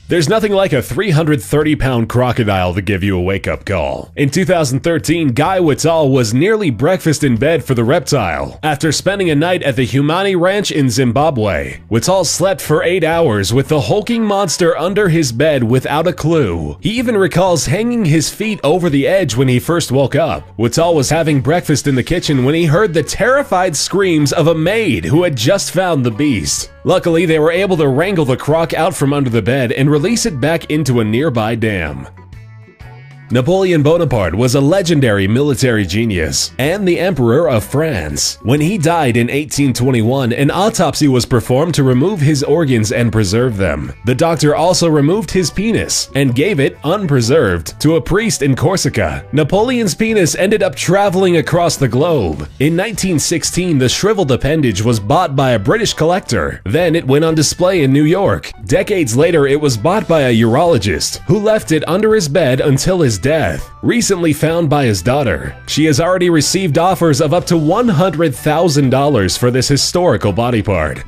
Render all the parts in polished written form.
There's nothing like a 330-pound crocodile to give you a wake-up call. In 2013, Guy Whitall was nearly breakfast in bed for the reptile after spending a night at the Humani Ranch in Zimbabwe. Whitall slept for 8 hours with the hulking monster under his bed without a clue. He even recalls hanging his feet over the edge when he first woke up. Whitall was having breakfast in the kitchen when he heard the terrified screams of a maid who had just found the beast. Luckily, they were able to wrangle the croc out from under the bed and release it back into a nearby dam. Napoleon Bonaparte was a legendary military genius and the Emperor of France. When he died in 1821, an autopsy was performed to remove his organs and preserve them. The doctor also removed his penis and gave it, unpreserved, to a priest in Corsica. Napoleon's penis ended up traveling across the globe. In 1916, the shriveled appendage was bought by a British collector. Then it went on display in New York. Decades later, it was bought by a urologist who left it under his bed until his death, recently found by his daughter. She has already received offers of up to $100,000 for this historical body part.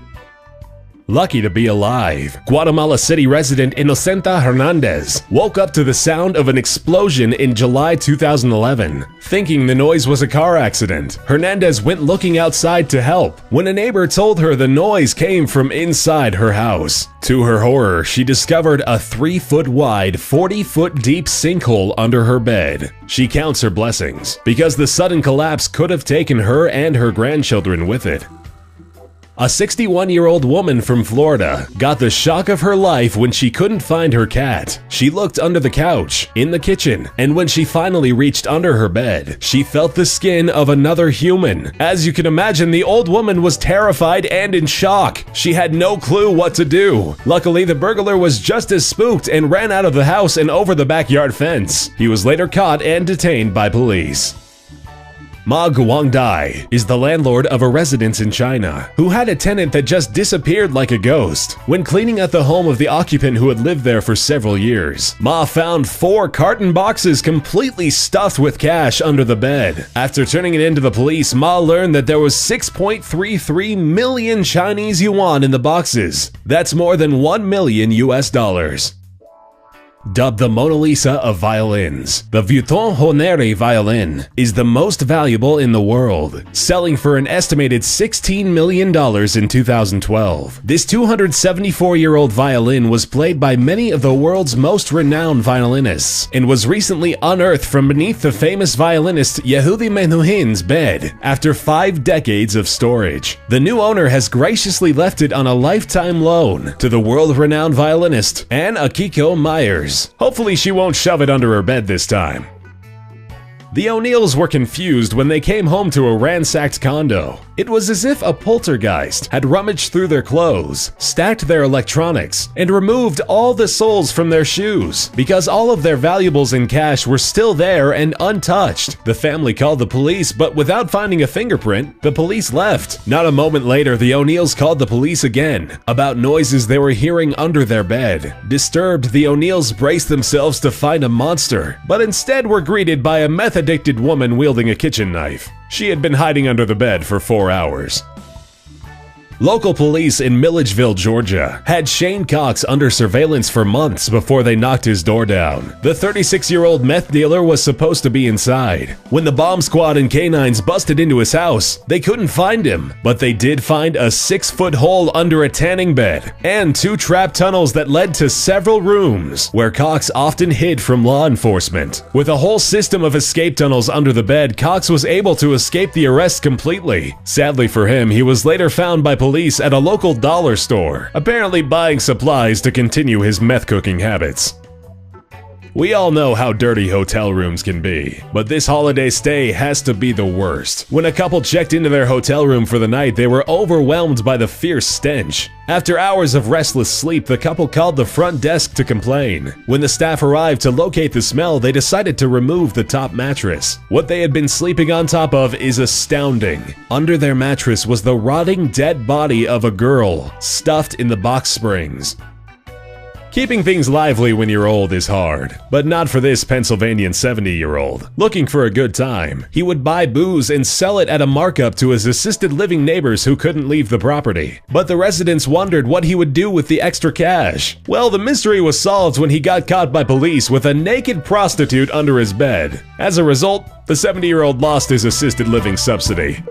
Lucky to be alive. Guatemala City resident Inocenta Hernandez woke up to the sound of an explosion in July 2011. Thinking the noise was a car accident, Hernandez went looking outside to help when a neighbor told her the noise came from inside her house. To her horror, she discovered a 3-foot wide, 40-foot deep sinkhole under her bed. She counts her blessings, because the sudden collapse could have taken her and her grandchildren with it. A 61-year-old woman from Florida got the shock of her life when she couldn't find her cat. She looked under the couch, in the kitchen, and when she finally reached under her bed, she felt the skin of another human. As you can imagine, the old woman was terrified and in shock. She had no clue what to do. Luckily, the burglar was just as spooked and ran out of the house and over the backyard fence. He was later caught and detained by police. Ma Guangdai is the landlord of a residence in China who had a tenant that just disappeared like a ghost. When cleaning at the home of the occupant who had lived there for several years, Ma found 4 carton boxes completely stuffed with cash under the bed. After turning it in to the police, Ma learned that there was 6.33 million Chinese yuan in the boxes. That's more than $1 million US. Dubbed the Mona Lisa of violins, the Vuitton Honore violin is the most valuable in the world, selling for an estimated $16 million in 2012. This 274-year-old violin was played by many of the world's most renowned violinists and was recently unearthed from beneath the famous violinist Yehudi Menuhin's bed after 5 decades of storage. The new owner has graciously left it on a lifetime loan to the world-renowned violinist Anne Akiko Myers. Hopefully she won't shove it under her bed this time. The O'Neills were confused when they came home to a ransacked condo. It was as if a poltergeist had rummaged through their clothes, stacked their electronics, and removed all the soles from their shoes. Because all of their valuables and cash were still there and untouched, the family called the police, but without finding a fingerprint, the police left. Not a moment later, the O'Neills called the police again about noises they were hearing under their bed. Disturbed, the O'Neills braced themselves to find a monster, but instead were greeted by a meth-addicted woman wielding a kitchen knife. She had been hiding under the bed for 4 hours. Local police in Milledgeville, Georgia, had Shane Cox under surveillance for months before they knocked his door down. The 36-year-old meth dealer was supposed to be inside. When the bomb squad and canines busted into his house, they couldn't find him, but they did find a 6-foot hole under a tanning bed and 2 trap tunnels that led to several rooms where Cox often hid from law enforcement. With a whole system of escape tunnels under the bed, Cox was able to escape the arrest completely. Sadly for him, he was later found by police at a local dollar store, apparently buying supplies to continue his meth cooking habits. We all know how dirty hotel rooms can be, but this holiday stay has to be the worst. When a couple checked into their hotel room for the night, they were overwhelmed by the fierce stench. After hours of restless sleep, the couple called the front desk to complain. When the staff arrived to locate the smell, they decided to remove the top mattress. What they had been sleeping on top of is astounding. Under their mattress was the rotting dead body of a girl, stuffed in the box springs. Keeping things lively when you're old is hard, but not for this Pennsylvanian 70-year-old. Looking for a good time, he would buy booze and sell it at a markup to his assisted living neighbors who couldn't leave the property. But the residents wondered what he would do with the extra cash. Well, the mystery was solved when he got caught by police with a naked prostitute under his bed. As a result, the 70-year-old lost his assisted living subsidy.